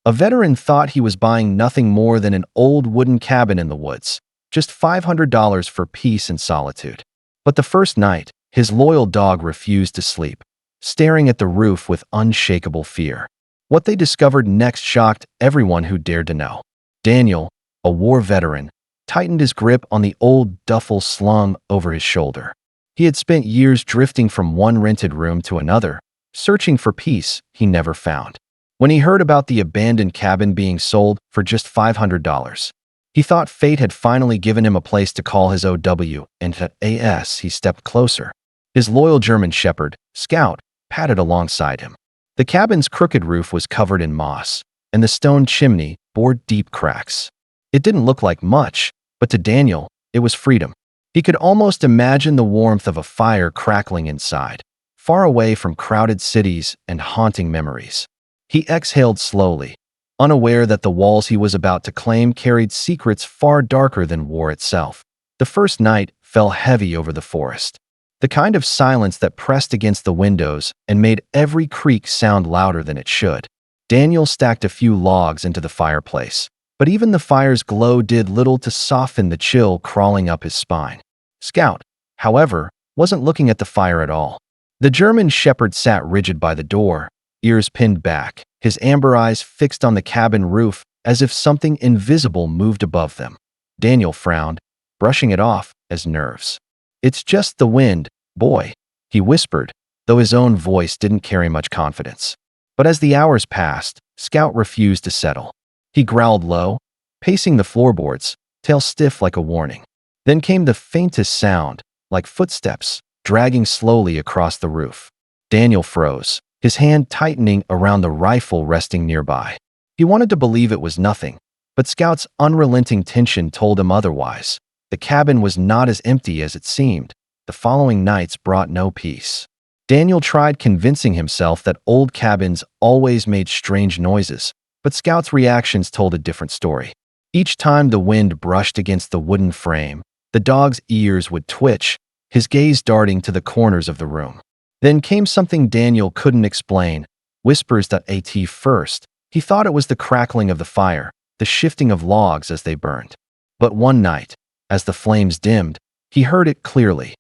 A veteran thought he was buying nothing more than an old wooden cabin in the woods, just $500 for peace and solitude. But the first night, his loyal dog refused to sleep, staring at the roof with unshakable fear. What they discovered next shocked everyone who dared to know. Daniel, a war veteran, tightened his grip on the old duffel slung over his shoulder. He had spent years drifting from one rented room to another, searching for peace he never found. When he heard about the abandoned cabin being sold for just $500, he thought fate had finally given him a place to call his OW, and as he stepped closer, his loyal German shepherd, Scout, padded alongside him. The cabin's crooked roof was covered in moss, and the stone chimney bore deep cracks. It didn't look like much, but to Daniel, it was freedom. He could almost imagine the warmth of a fire crackling inside, far away from crowded cities and haunting memories. He exhaled slowly, unaware that the walls he was about to claim carried secrets far darker than war itself. The first night fell heavy over the forest, the kind of silence that pressed against the windows and made every creak sound louder than it should. Daniel stacked a few logs into the fireplace, but even the fire's glow did little to soften the chill crawling up his spine. Scout, however, wasn't looking at the fire at all. The German shepherd sat rigid by the door, ears pinned back, his amber eyes fixed on the cabin roof as if something invisible moved above them. Daniel frowned, brushing it off as nerves. "It's just the wind, boy," he whispered, though his own voice didn't carry much confidence. But as the hours passed, Scout refused to settle. He growled low, pacing the floorboards, tail stiff like a warning. Then came the faintest sound, like footsteps, dragging slowly across the roof. Daniel froze, his hand tightening around the rifle resting nearby. He wanted to believe it was nothing, but Scout's unrelenting tension told him otherwise. The cabin was not as empty as it seemed. The following nights brought no peace. Daniel tried convincing himself that old cabins always made strange noises, but Scout's reactions told a different story. Each time the wind brushed against the wooden frame, the dog's ears would twitch, his gaze darting to the corners of the room. Then came something Daniel couldn't explain, whispers that at first. He thought it was the crackling of the fire, the shifting of logs as they burned. But one night, as the flames dimmed, he heard it clearly.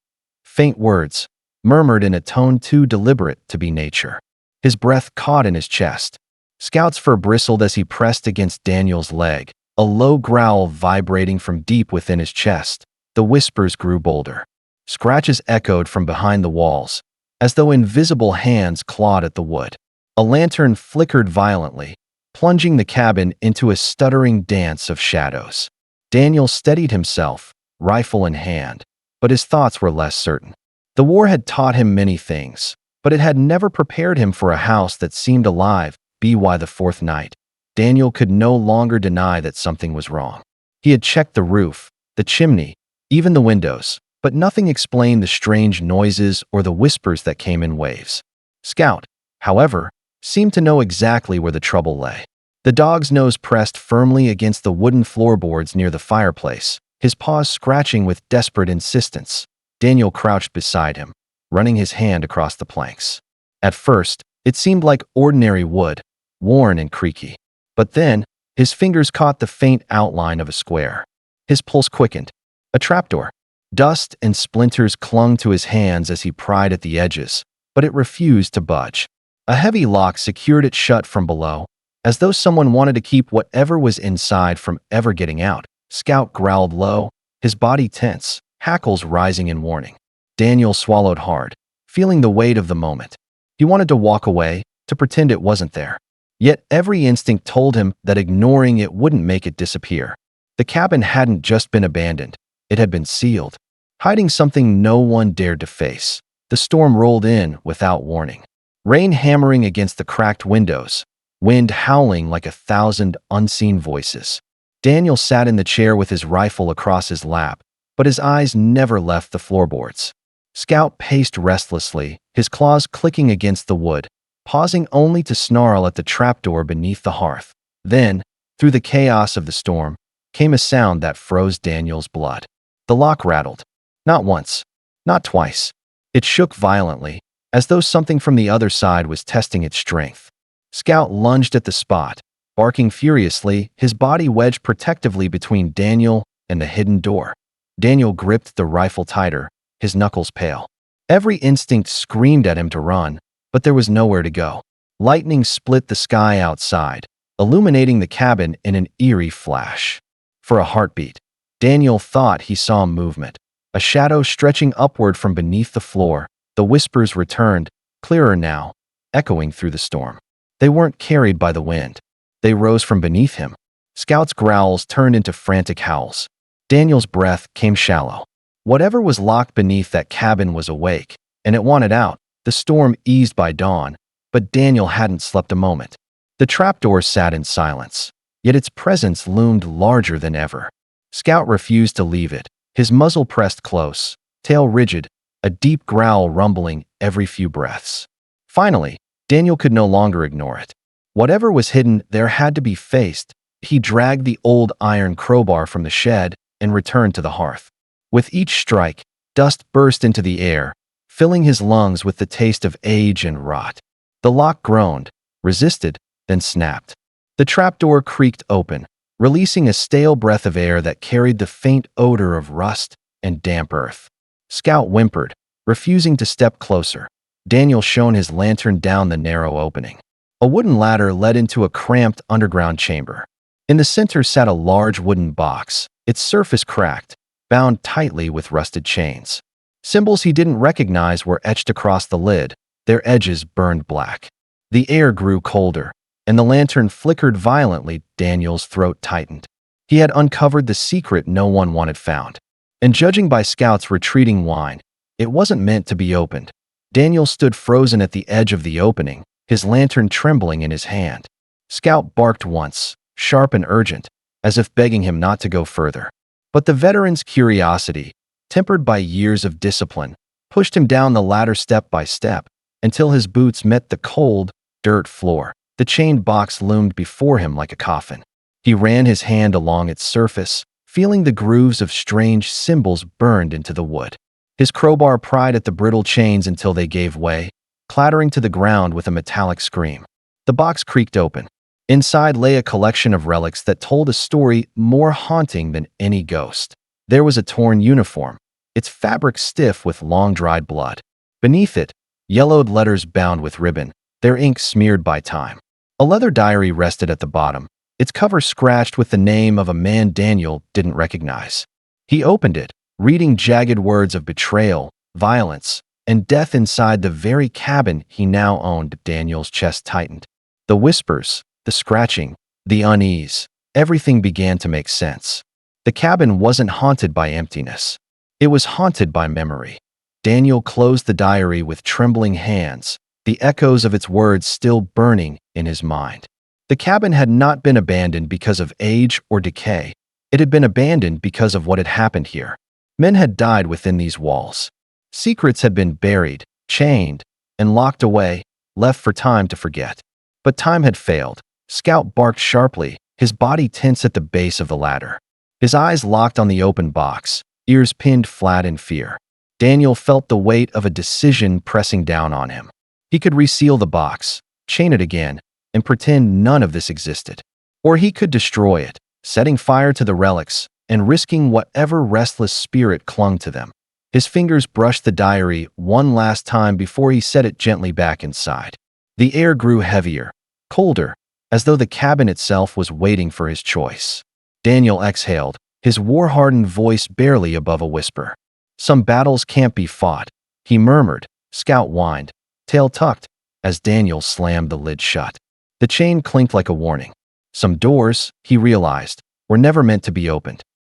Faint words, murmured in a tone too deliberate to be nature. His breath caught in his chest. Scout's fur bristled as he pressed against Daniel's leg, a low growl vibrating from deep within his chest. The whispers grew bolder. Scratches echoed from behind the walls, as though invisible hands clawed at the wood. A lantern flickered violently, plunging the cabin into a stuttering dance of shadows. Daniel steadied himself, rifle in hand, but his thoughts were less certain. The war had taught him many things, but it had never prepared him for a house that seemed alive. By the fourth night, Daniel could no longer deny that something was wrong. He had checked the roof, the chimney, even the windows, but nothing explained the strange noises or the whispers that came in waves. Scout, however, seemed to know exactly where the trouble lay. The dog's nose pressed firmly against the wooden floorboards near the fireplace, his paws scratching with desperate insistence. Daniel crouched beside him, running his hand across the planks. At first, it seemed like ordinary wood, worn and creaky. But then, his fingers caught the faint outline of a square. His pulse quickened. A trapdoor. Dust and splinters clung to his hands as he pried at the edges, but it refused to budge. A heavy lock secured it shut from below, as though someone wanted to keep whatever was inside from ever getting out. Scout growled low, his body tense, hackles rising in warning. Daniel swallowed hard, feeling the weight of the moment. He wanted to walk away, to pretend it wasn't there. Yet every instinct told him that ignoring it wouldn't make it disappear. The cabin hadn't just been abandoned. It had been sealed, hiding something no one dared to face. The storm rolled in without warning. Rain hammering against the cracked windows, wind howling like 1,000 unseen voices. Daniel sat in the chair with his rifle across his lap, but his eyes never left the floorboards. Scout paced restlessly, his claws clicking against the wood, pausing only to snarl at the trapdoor beneath the hearth. Then, through the chaos of the storm, came a sound that froze Daniel's blood. The lock rattled. Not once, not twice. It shook violently, as though something from the other side was testing its strength. Scout lunged at the spot, Barking furiously, his body wedged protectively between Daniel and the hidden door. Daniel gripped the rifle tighter, his knuckles pale. Every instinct screamed at him to run, but there was nowhere to go. Lightning split the sky outside, illuminating the cabin in an eerie flash. For a heartbeat, Daniel thought he saw movement, a shadow stretching upward from beneath the floor. The whispers returned, clearer now, echoing through the storm. They weren't carried by the wind. They rose from beneath him. Scout's growls turned into frantic howls. Daniel's breath came shallow. Whatever was locked beneath that cabin was awake, and it wanted out. The storm eased by dawn, but Daniel hadn't slept a moment. The trapdoor sat in silence, yet its presence loomed larger than ever. Scout refused to leave it, his muzzle pressed close, tail rigid, a deep growl rumbling every few breaths. Finally, Daniel could no longer ignore it. Whatever was hidden there had to be faced. He dragged the old iron crowbar from the shed and returned to the hearth. With each strike, dust burst into the air, filling his lungs with the taste of age and rot. The lock groaned, resisted, then snapped. The trapdoor creaked open, releasing a stale breath of air that carried the faint odor of rust and damp earth. Scout whimpered, refusing to step closer. Daniel shone his lantern down the narrow opening. A wooden ladder led into a cramped underground chamber. In the center sat a large wooden box, its surface cracked, bound tightly with rusted chains. Symbols he didn't recognize were etched across the lid, their edges burned black. The air grew colder, and the lantern flickered violently. Daniel's throat tightened. He had uncovered the secret no one wanted found. And judging by Scout's retreating whine, it wasn't meant to be opened. Daniel stood frozen at the edge of the opening, his lantern trembling in his hand. Scout barked once, sharp and urgent, as if begging him not to go further. But the veteran's curiosity, tempered by years of discipline, pushed him down the ladder step by step, until his boots met the cold, dirt floor. The chained box loomed before him like a coffin. He ran his hand along its surface, feeling the grooves of strange symbols burned into the wood. His crowbar pried at the brittle chains until they gave way, clattering to the ground with a metallic scream. The box creaked open. Inside lay a collection of relics that told a story more haunting than any ghost. There was a torn uniform, its fabric stiff with long-dried blood. Beneath it, yellowed letters bound with ribbon, their ink smeared by time. A leather diary rested at the bottom, its cover scratched with the name of a man Daniel didn't recognize. He opened it, reading jagged words of betrayal, violence, and death inside the very cabin he now owned. Daniel's chest tightened. The whispers, the scratching, the unease, everything began to make sense. The cabin wasn't haunted by emptiness. It was haunted by memory. Daniel closed the diary with trembling hands, the echoes of its words still burning in his mind. The cabin had not been abandoned because of age or decay. It had been abandoned because of what had happened here. Men had died within these walls. Secrets had been buried, chained, and locked away, left for time to forget. But time had failed. Scout barked sharply, his body tense at the base of the ladder. His eyes locked on the open box, ears pinned flat in fear. Daniel felt the weight of a decision pressing down on him. He could reseal the box, chain it again, and pretend none of this existed. Or he could destroy it, setting fire to the relics and risking whatever restless spirit clung to them. His fingers brushed the diary one last time before he set it gently back inside. The air grew heavier, colder, as though the cabin itself was waiting for his choice. Daniel exhaled, his war-hardened voice barely above a whisper. "Some battles can't be fought," he murmured. Scout whined, tail tucked, as Daniel slammed the lid shut. The chain clinked like a warning. Some doors, he realized, were never meant to be opened.